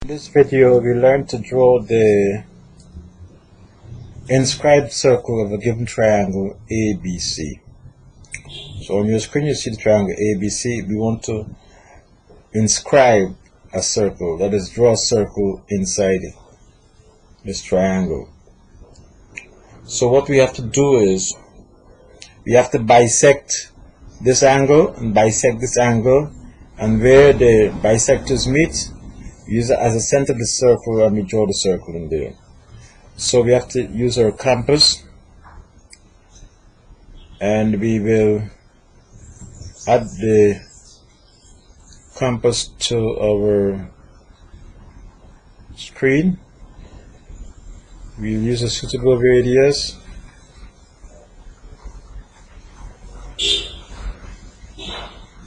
In this video, we learned to draw the inscribed circle of a given triangle ABC. So on your screen, you see the triangle ABC. We want to inscribe a circle, that is, draw a circle inside this triangle. So what we have to do is we have to bisect this angle and bisect this angle, and where the bisectors meet, use it as a center of the circle, and we draw the circle in there. So we have to use our compass, and we will add the compass to our screen. We'll use a suitable radius.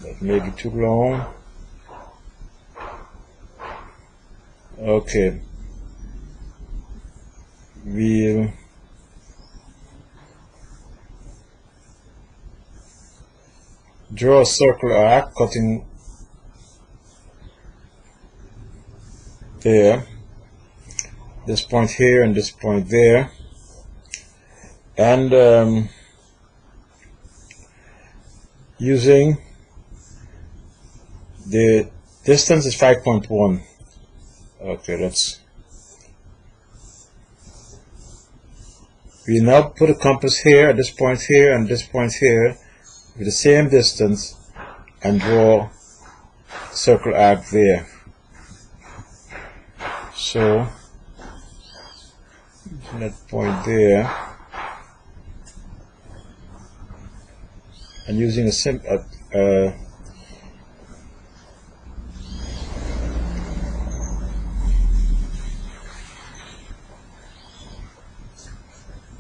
That may be too long. Okay. We'll draw a circular arc, cutting there, this point here and this point there, and using the distance is 5.1. Okay, we now put a compass here, at this point here, and this point here, with the same distance, and draw a circle arc there. So, that point there, and using a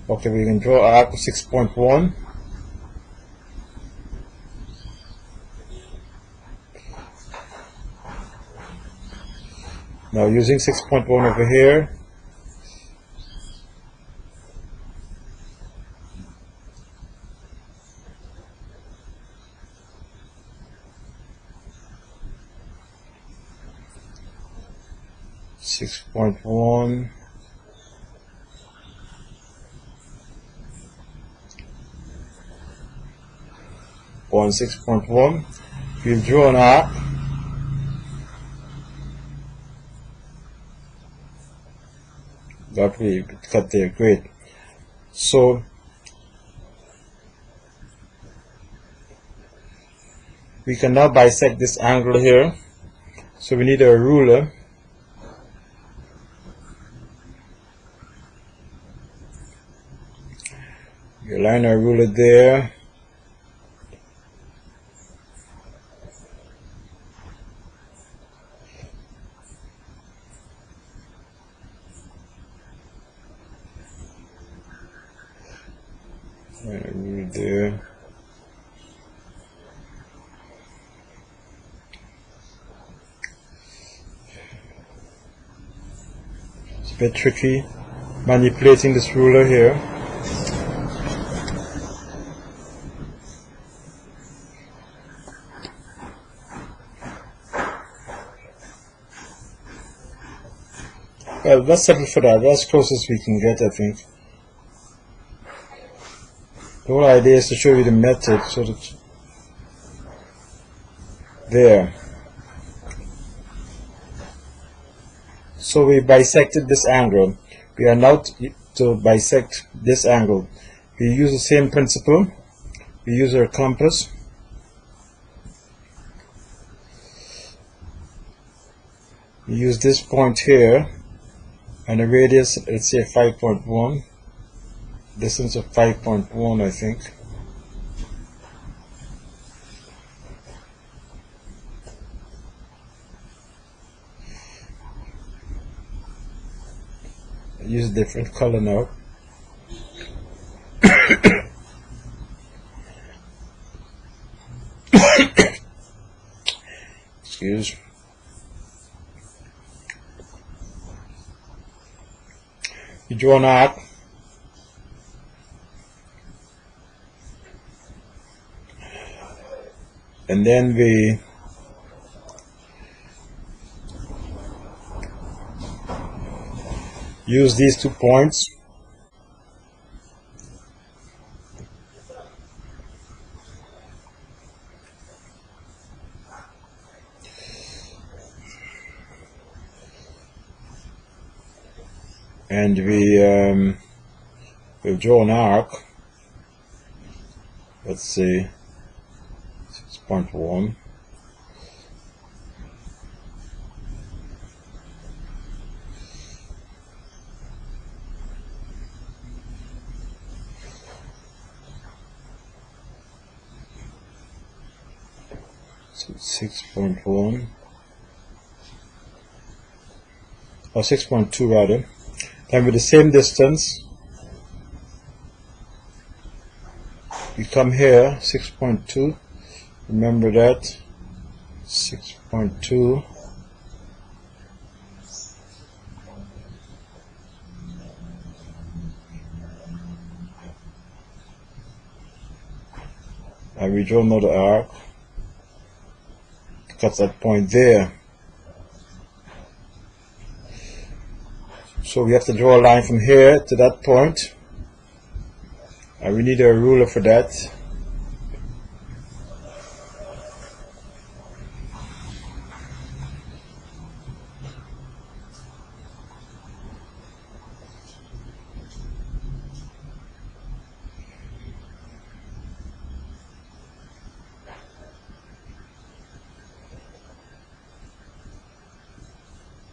okay, we can draw an arc of 6.1. Now using 6.1 over here, on 6.1, we'll draw an arc. That we cut there, great. So we can now bisect this angle here. So we need a ruler. We align our ruler there. There. It's a bit tricky manipulating this ruler here. Well, let's settle for that. That's as close as we can get, I think. The whole idea is to show you the method, so that there. So we bisected this angle. We are now to bisect this angle. We use the same principle. We use our compass. We use this point here, and a radius, let's say 5.1. Distance of 5.1, I think. I use a different color now. Excuse. You draw an arc. And then we use these 2 points and we'll draw an arc. Let's see, 6.1. So 6.1 or 6.2 rather. And with the same distance, we come here, 6.2. Remember that, 6.2. And we draw another arc. Cuts that point there. So we have to draw a line from here to that point, and we need a ruler for that.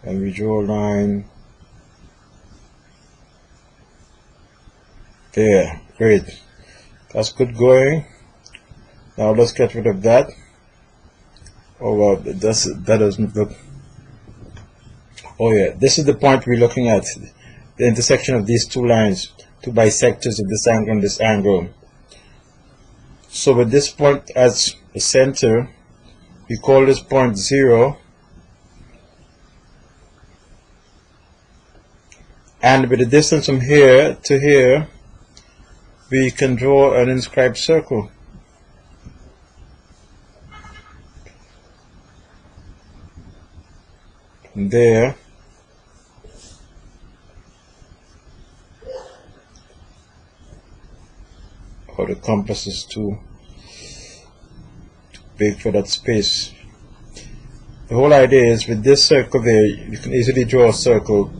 And we draw a line there. Great, that's good going. Now let's get rid of that. Oh well, that doesn't look. Oh yeah, this is the point we're looking at, the intersection of these 2 lines, 2 bisectors of this angle and this angle. So with this point as a center, we call this point 0. And with the distance from here to here, we can draw an inscribed circle. From there, oh, the compass is too big for that space. The whole idea is with this circle there, you can easily draw a circle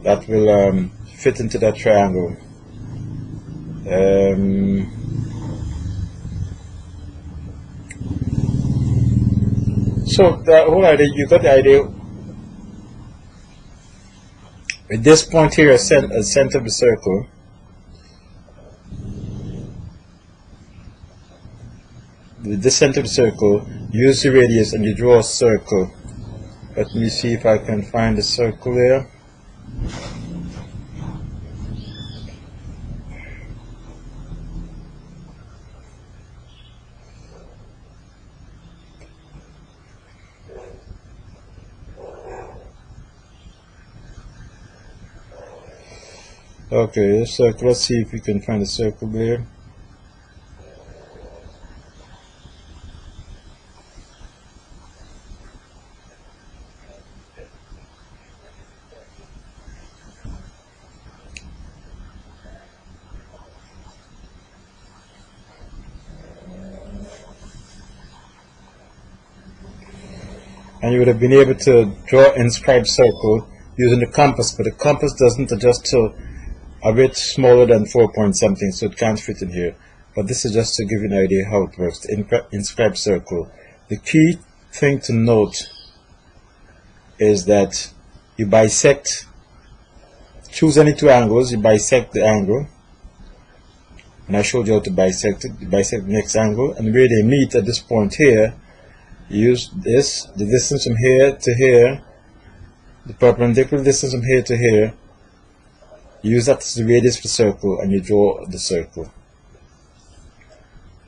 that will fit into that triangle. So the whole idea, you got the idea. With this point here as center of the circle, with this center of the circle, use the radius and you draw a circle. Let me see if I can find a circle there. Okay, circle. Let's see if we can find a circle there. And you would have been able to draw inscribed circle using the compass, but the compass doesn't adjust to a bit smaller than 4 point something, so it can't fit in here. But this is just to give you an idea how it works, the inscribed circle. The key thing to note is that you bisect, choose any 2 angles, you bisect the angle, and I showed you how to bisect it. You bisect the next angle, and where they meet at this point here, you use this, the distance from here to here, the perpendicular distance from here to here. You use that as the radius for the circle, and you draw the circle.